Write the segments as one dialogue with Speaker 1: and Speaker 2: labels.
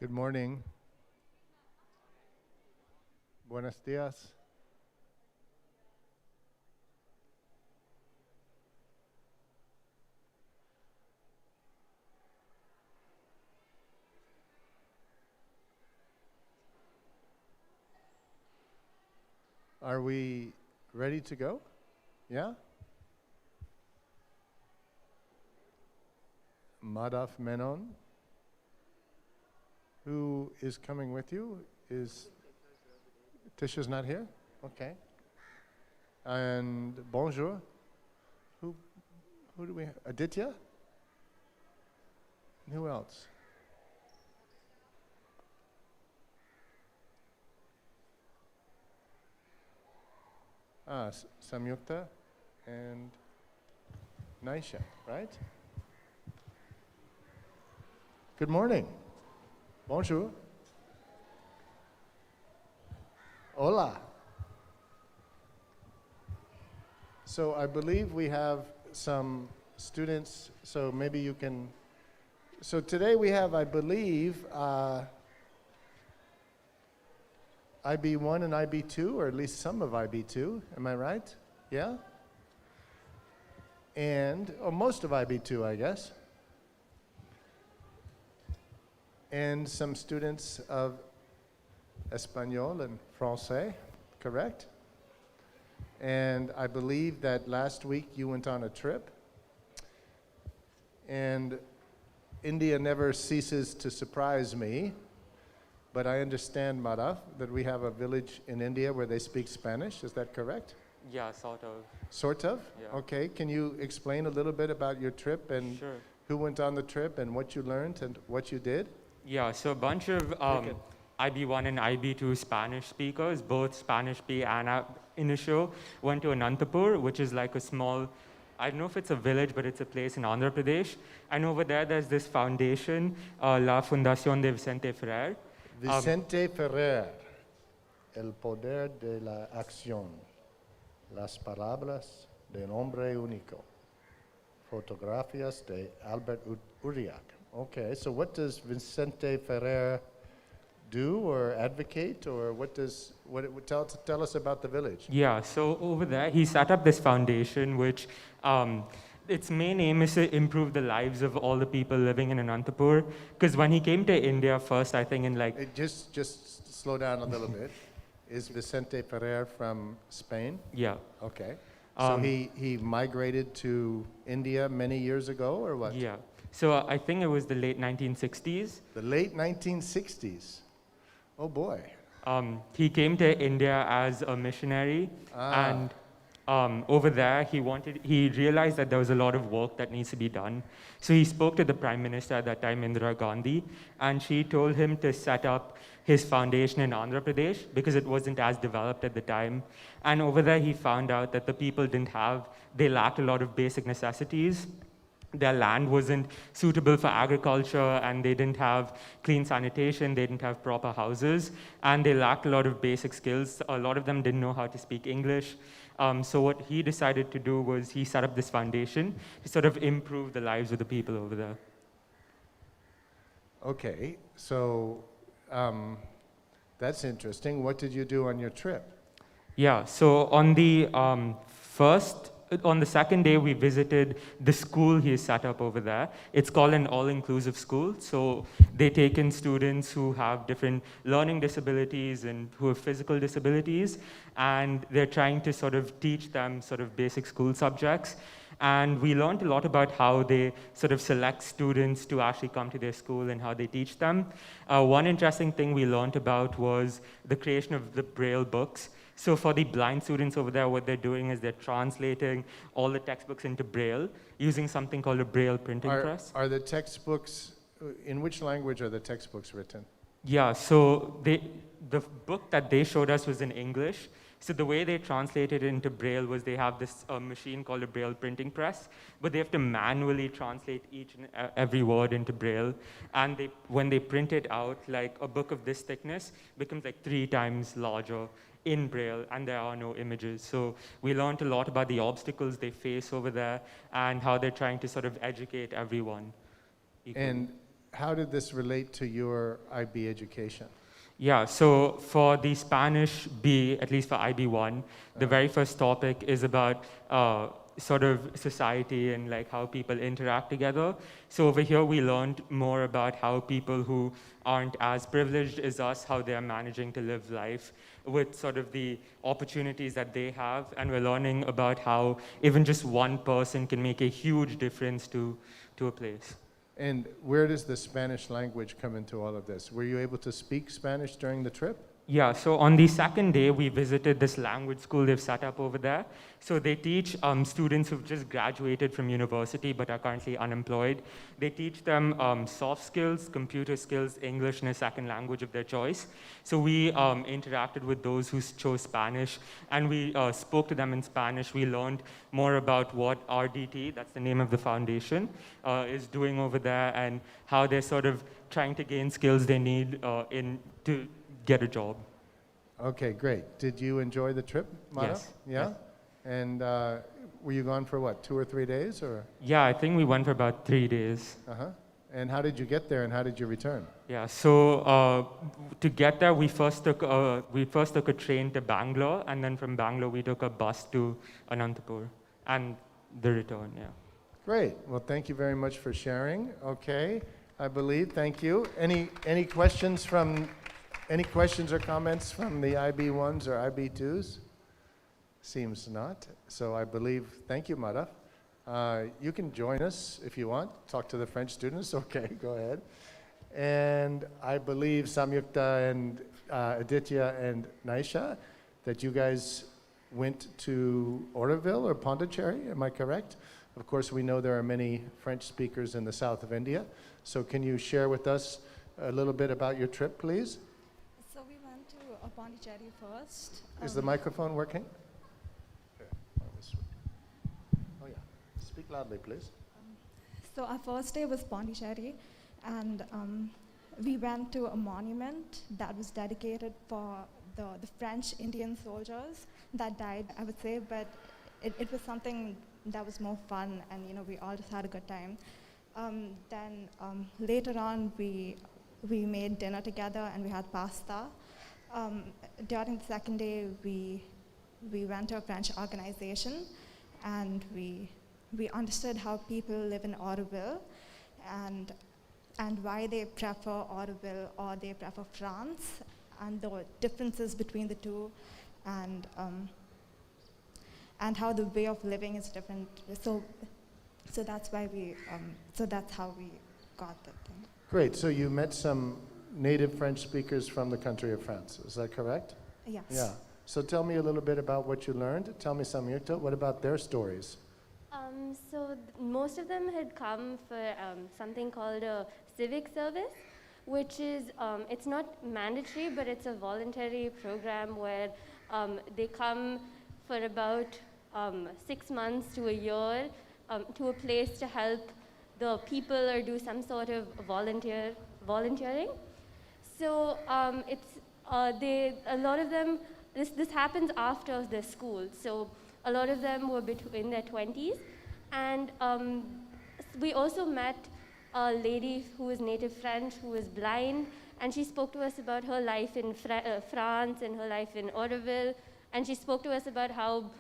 Speaker 1: Good morning. Buenos dias. Are we ready to go? Yeah? Madhav Menon, who is coming with you, is Tisha's not here? Okay. And bonjour. Who do we have? Aditya? And who else? Samyukta and Naisha, right? Good morning. Bonjour. Hola. So I believe we have some students, so maybe you can. So today we have, I believe, IB1 and IB2, or at least some of IB2, am I right? Yeah? And, most of IB2, I guess. And some students of Espanol and Francais, correct? And I believe that last week you went on a trip. And India never ceases to surprise me. But I understand, Madhav, that we have a village in India where they speak Spanish. Is that correct?
Speaker 2: Yeah, sort of.
Speaker 1: Sort of?
Speaker 2: Yeah.
Speaker 1: Okay. Can you explain a little bit about your trip and
Speaker 2: Sure.
Speaker 1: who went on the trip and what you learned and what you did?
Speaker 2: Yeah, so a bunch of IB1 and IB2 Spanish speakers, both Spanish B and Initial, went to Anantapur, which is like a small, I don't know if it's a village, but it's a place in Andhra Pradesh. And over there, there's this foundation, La Fundación de Vicente Ferrer.
Speaker 1: Vicente Ferrer, El Poder de la Acción, Las Palabras de un Hombre Único, Fotografías de Albert Uriak. Okay, so what does Vicente Ferrer do or advocate, or tell us about the village?
Speaker 2: Yeah, so over there, he set up this foundation, which its main aim is to improve the lives of all the people living in Anantapur. Because when he came to India first, I think in like...
Speaker 1: Just slow down a little bit. Is Vicente Ferrer from Spain?
Speaker 2: Yeah.
Speaker 1: Okay. So he migrated to India many years ago, or what?
Speaker 2: Yeah. So I think it was the late 1960s.
Speaker 1: The late 1960s. Oh boy.
Speaker 2: He came to India as a missionary, and over there he realized that there was a lot of work that needs to be done. So he spoke to the Prime Minister at that time, Indira Gandhi, and she told him to set up his foundation in Andhra Pradesh because it wasn't as developed at the time. And over there he found out that the people they lacked a lot of basic necessities. Their land wasn't suitable for agriculture, and they didn't have clean sanitation, they didn't have proper houses, and they lacked a lot of basic skills. A lot of them didn't know how to speak English. So what he decided to do was he set up this foundation to sort of improve the lives of the people over there.
Speaker 1: Okay, so that's interesting. What did you do on your trip?
Speaker 2: Yeah, so on the second day, we visited the school he set up over there. It's called an all-inclusive school. So they take in students who have different learning disabilities and who have physical disabilities, and they're trying to sort of teach them sort of basic school subjects. And we learned a lot about how they sort of select students to actually come to their school and how they teach them. One interesting thing we learned about was the creation of the Braille books. So for the blind students over there, what they're doing is they're translating all the textbooks into Braille using something called a Braille printing press.
Speaker 1: Are the textbooks, in which language are the textbooks written?
Speaker 2: Yeah, so the book that they showed us was in English. So the way they translated it into Braille was they have this machine called a Braille printing press, but they have to manually translate each and every word into Braille. And when they print it out, like a book of this thickness becomes like 3 times larger in Braille, and there are no images. So we learned a lot about the obstacles they face over there and how they're trying to sort of educate everyone equally.
Speaker 1: And how did this relate to your IB education?
Speaker 2: Yeah, so for the Spanish B, at least for IB1, the very first topic is about sort of society and like how people interact together. So over here we learned more about how people who aren't as privileged as us, how they're managing to live life with sort of the opportunities that they have. And we're learning about how even just one person can make a huge difference to a place.
Speaker 1: And where does the Spanish language come into all of this? Were you able to speak Spanish during the trip?
Speaker 2: Yeah, so on the second day, we visited this language school they've set up over there. So they teach students who've just graduated from university but are currently unemployed. They teach them soft skills, computer skills, English, and a second language of their choice. So we interacted with those who chose Spanish, and we spoke to them in Spanish. We learned more about what RDT, that's the name of the foundation, is doing over there, and how they're sort of trying to gain skills they need to get a job.
Speaker 1: Okay, great. Did you enjoy the trip, Mara?
Speaker 2: Yes.
Speaker 1: Yeah?
Speaker 2: Yes.
Speaker 1: And were you gone for what, 2 or 3 days? Or?
Speaker 2: Yeah, I think we went for about 3 days.
Speaker 1: Uh-huh. And how did you get there and how did you return?
Speaker 2: Yeah, so to get there, we first took a train to Bangalore, and then from Bangalore we took a bus to Anantapur, and the return, yeah.
Speaker 1: Great. Well, thank you very much for sharing. Okay, I believe, thank you. Any questions or comments from the IB1s or IB2s? Seems not. So I believe, thank you, Mara. You can join us if you want, talk to the French students. Okay, go ahead. And I believe Samyukta and Aditya and Naisha, that you guys went to Oroville or Pondicherry, am I correct? Of course, we know there are many French speakers in the south of India. So can you share with us a little bit about your trip, please?
Speaker 3: So we went to Pondicherry first.
Speaker 1: Is the microphone working? Oh yeah, speak loudly, please.
Speaker 3: So our first day was Pondicherry, and we went to a monument that was dedicated for the French Indian soldiers that died, I would say, but it was something that was more fun, and we all just had a good time. Then later on, we made dinner together and we had pasta. During the second day, we went to a French organization, and we understood how people live in Oroville and why they prefer Oroville or they prefer France, and the differences between the two, and how the way of living is different. So that's why that's how we got that thing.
Speaker 1: Great, so you met some native French speakers from the country of France, is that correct?
Speaker 3: Yes.
Speaker 1: Yeah, so tell me a little bit about what you learned. Tell me, Samyukta, what about their stories?
Speaker 4: Most of them had come for something called a civic service, which is, it's not mandatory, but it's a voluntary program where they come for about 6 months to a year to a place to help the people or do some sort of volunteering. So a lot of them, this happens after the school. So a lot of them were in their 20s. And we also met a lady who was native French, who was blind, and she spoke to us about her life in France and her life in Oroville, and she spoke to us about how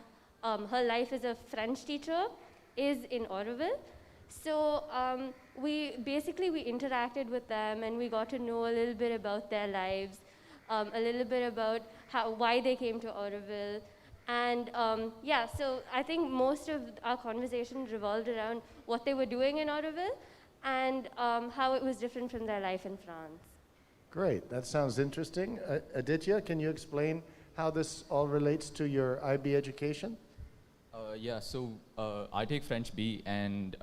Speaker 4: her life as a French teacher is in Oroville. So we interacted with them, and we got to know a little bit about their lives, a little bit about why they came to Oroville. And so I think most of our conversation revolved around what they were doing in Oroville and how it was different from their life in France.
Speaker 1: Great, that sounds interesting. Aditya, can you explain how this all relates to your IB education?
Speaker 5: So I take French B, and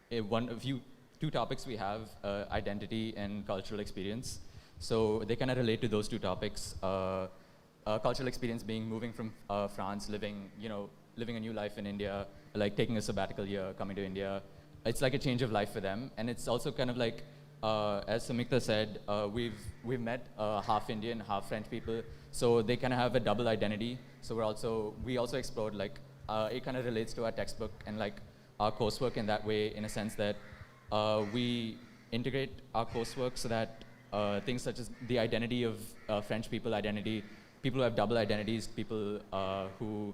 Speaker 5: two topics we have, identity and cultural experience. So they kind of relate to those two topics. Cultural experience being moving from France, living a new life in India, like taking a sabbatical year, coming to India. It's like a change of life for them, and it's also kind of like, as Samyukta said, we've met half Indian, half French people, so they kind of have a double identity. So we also explored like it kind of relates to our textbook and like our coursework in that way, in a sense that we integrate our coursework so that things such as the identity of French people, people who have double identities, people who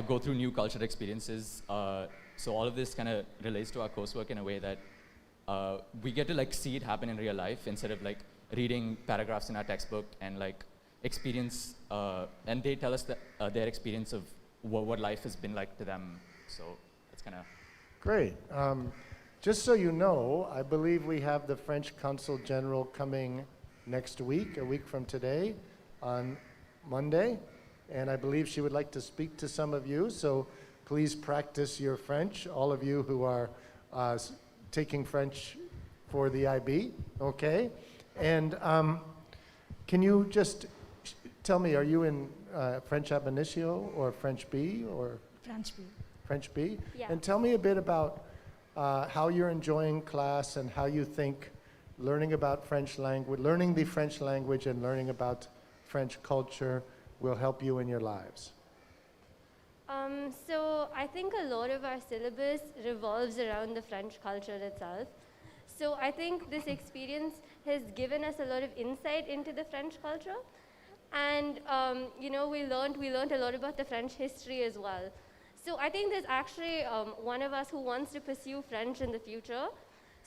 Speaker 5: go through new cultural experiences. So all of this kind of relates to our coursework in a way that we get to like see it happen in real life instead of like reading paragraphs in our textbook and like experience, and they tell us that, their experience of what life has been like to them. So that's kind of
Speaker 1: Great. Just so you know, I believe we have the French Consul General coming next week, a week from today, on Monday, and I believe she would like to speak to some of you, so please practice your French, all of you who are taking French for the IB, okay? And can you just tell me, are you in French ab initio or French B or?
Speaker 3: French B.
Speaker 1: French B?
Speaker 4: Yeah.
Speaker 1: And tell me a bit about how you're enjoying class and how you think learning about French language, learning the French language and learning about French culture will help you in your lives.
Speaker 4: So I think a lot of our syllabus revolves around the French culture itself. So I think this experience has given us a lot of insight into the French culture. And you know, we learned a lot about the French history as well. So I think there's actually one of us who wants to pursue French in the future.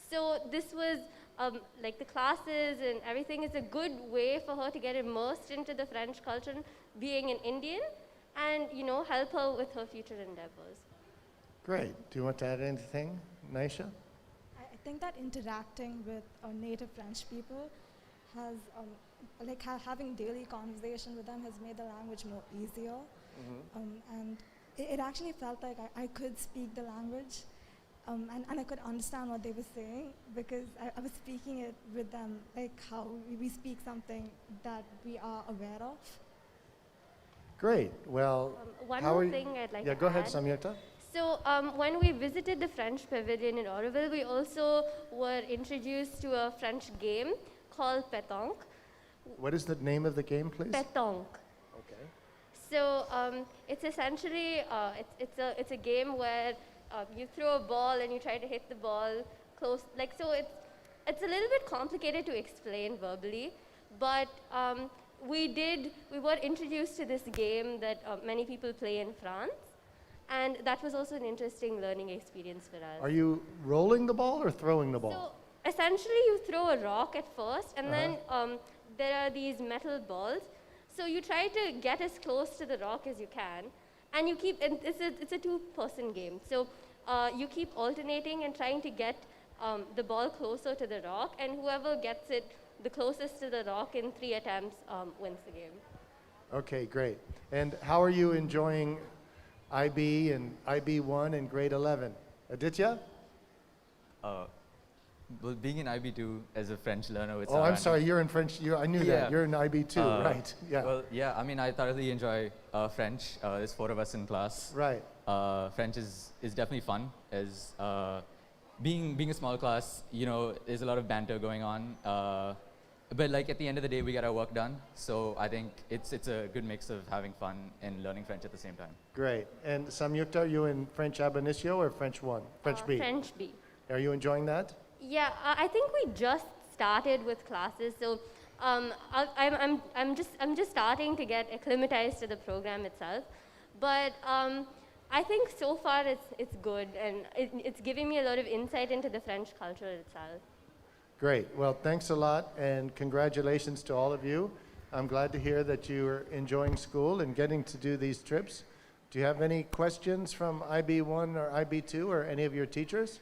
Speaker 4: So this was, like the classes and everything is a good way for her to get immersed into the French culture, being an Indian, and you know, help her with her future endeavors.
Speaker 1: Great. Do you want to add anything, Naisha?
Speaker 3: I think that interacting with native French people has, like having daily conversation with them has made the language more easier. And it actually felt like I could speak the language and I could understand what they were saying because I was speaking it with them like how we speak something that we are aware of.
Speaker 1: Great. Well,
Speaker 4: One
Speaker 1: how
Speaker 4: more
Speaker 1: are you-
Speaker 4: thing I'd like
Speaker 1: yeah,
Speaker 4: to
Speaker 1: go ahead,
Speaker 4: add.
Speaker 1: Samyukta.
Speaker 4: So when we visited the French Pavilion in Oroville, we also were introduced to a French game called pétanque.
Speaker 1: What is the name of the game, please?
Speaker 4: Pétanque.
Speaker 1: Okay.
Speaker 4: So it's essentially it's a game where you throw a ball and you try to hit the ball close. Like so, it's a little bit complicated to explain verbally, but we were introduced to this game that many people play in France. And that was also an interesting learning experience for us.
Speaker 1: Are you rolling the ball or throwing the ball?
Speaker 4: So essentially, you throw a rock at first, and then there are these metal balls. So you try to get as close to the rock as you can, and you keep. And it's a two-person game. So you keep alternating and trying to get the ball closer to the rock, and whoever gets it the closest to the rock in 3 attempts wins the game.
Speaker 1: Okay, great. And how are you enjoying IB and IB1 and grade 11? Aditya?
Speaker 5: well, being in IB2 as a French learner, it's
Speaker 1: Oh, I'm sorry, you're in French. I knew
Speaker 5: Yeah.
Speaker 1: that. You're in IB2, right? Yeah.
Speaker 5: Well, yeah, I mean, I thoroughly enjoy French. There's 4 of us in class.
Speaker 1: Right.
Speaker 5: French is definitely fun. As being a small class, you know, there's a lot of banter going on. But like at the end of the day, we get our work done. So I think it's a good mix of having fun and learning French at the same time.
Speaker 1: Great. And Samyukta, are you in French ab initio or French 1? French B?
Speaker 4: French B.
Speaker 1: Are you enjoying that?
Speaker 4: Yeah, I think we just started with classes, so I'm just starting to get acclimatized to the program itself. But I think so far it's good, and it's giving me a lot of insight into the French culture itself.
Speaker 1: Great. Well, thanks a lot, and congratulations to all of you. I'm glad to hear that you're enjoying school and getting to do these trips. Do you have any questions from IB1 or IB2 or any of your teachers?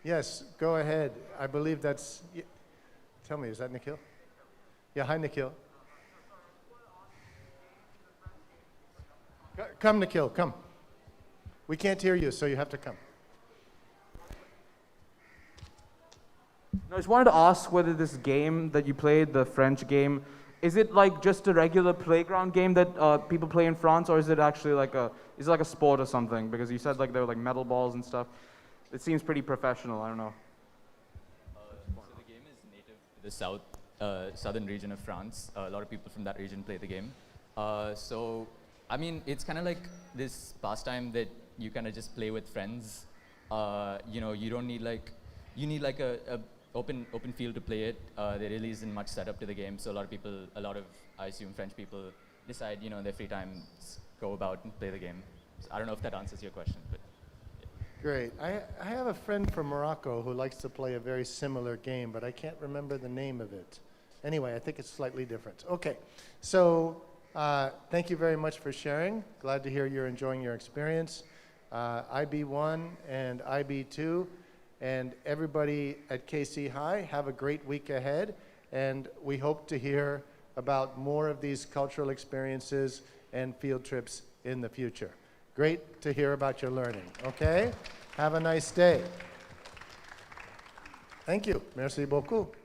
Speaker 1: Yes, go ahead. I believe that's, tell me, is that Nikhil? Yeah, hi, Nikhil. Come, Nikhil, come. We can't hear you, so you have to come.
Speaker 6: No, I just wanted to ask whether this game that you played, the French game, is it like just a regular playground game that people play in France, or is it actually like is it like a sport or something? Because you said like there were like metal balls and stuff. It seems pretty professional. I don't know.
Speaker 5: So the game is native to the southern region of France. A lot of people from that region play the game. So, I mean, it's kind of like this pastime that you kind of just play with friends. You know, you don't need like you need like a open field to play it. There really isn't much setup to the game, so a lot of I assume French people decide, you know, in their free time, go about and play the game. So I don't know if that answers your question, but.
Speaker 1: Great. I have a friend from Morocco who likes to play a very similar game, but I can't remember the name of it. Anyway, I think it's slightly different. Okay, so thank you very much for sharing. Glad to hear you're enjoying your experience. IB1 and IB2 and everybody at KC High, have a great week ahead, and we hope to hear about more of these cultural experiences and field trips in the future. Great to hear about your learning, okay? Have a nice day. Thank you. Merci beaucoup.